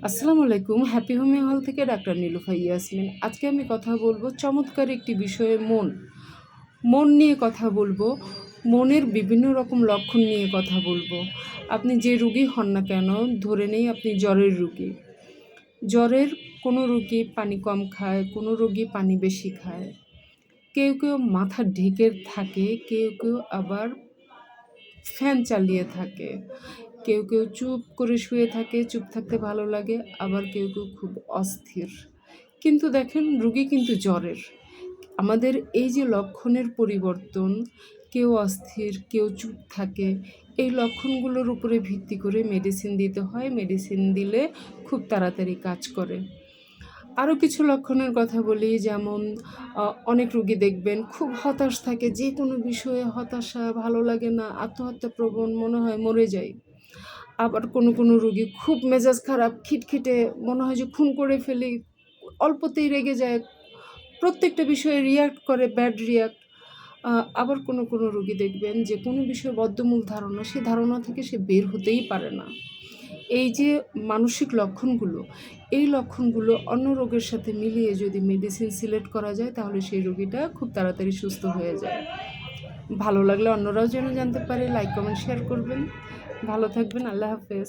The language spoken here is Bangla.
আসসালামু আলাইকুম। হ্যাপি হোমিও হল থেকে ডাক্তার নীলুফা ইয়াসমিন। আজকে আমি কথা বলবো চমৎকার একটি বিষয়ে মন। মন নিয়ে কথা বলবো। মনের বিভিন্ন রকম লক্ষণ নিয়ে কথা বলবো। আপনি যে রোগী হন না কেন, ধরে নেই আপনি জ্বরের রোগী। জ্বরের কোনো রোগী পানি কম খায়, কোনো রোগী পানি বেশি খায়। কেউ, কেউ মাথা ঢেকে থাকে, কেউ, কেউ আবার ফ্যান চালিয়ে থাকে। কেউ, কেউ চুপ করে শুয়ে থাকে, চুপ থাকতে ভালো লাগে। আবার কেউ, কেউ খুব অস্থির। কিন্তু দেখেন রোগী কিন্তু জ্বরের। আমাদের এই যে লক্ষণের পরিবর্তন, কেউ অস্থির, কেউ চুপ থাকে, এই লক্ষণগুলোর উপরে ভিত্তি করে মেডিসিন দিতে হয়। মেডিসিন দিলে খুব তাড়াতাড়ি কাজ করে। আরও কিছু লক্ষণের কথা বলি, যেমন অনেক রোগী দেখবেন খুব হতাশ থাকে, যে কোনো বিষয়ে হতাশা, ভালো লাগে না, আত্মহত্যাপ্রবণ, মনে হয় মরে যাই। আবার কোনো কোনো রোগী খুব মেজাজ খারাপ, খিটখিটে, মনে হয় যে খুন করে ফেলি, অল্পতেই রেগে যায়, প্রত্যেকটা বিষয়ে রিয়্যাক্ট করে, ব্যাড রিয়্যাক্ট। আবার কোনো কোনো রোগী দেখবেন যে কোনো বিষয়ে বদ্ধমূল ধারণা, সেই ধারণা থেকে সে বের হতেই পারে না। এই যে মানসিক লক্ষণগুলো, এই লক্ষণগুলো অন্য রোগের সাথে মিলিয়ে যদি মেডিসিন সিলেক্ট করা যায়, তাহলে সেই রোগীটা খুব তাড়াতাড়ি সুস্থ হয়ে যায়। ভালো লাগলে অন্যরাও যেন জানতে পারে, লাইক, কমেন্ট, শেয়ার করবেন। ভালো থাকবেন। আল্লাহ হাফেজ।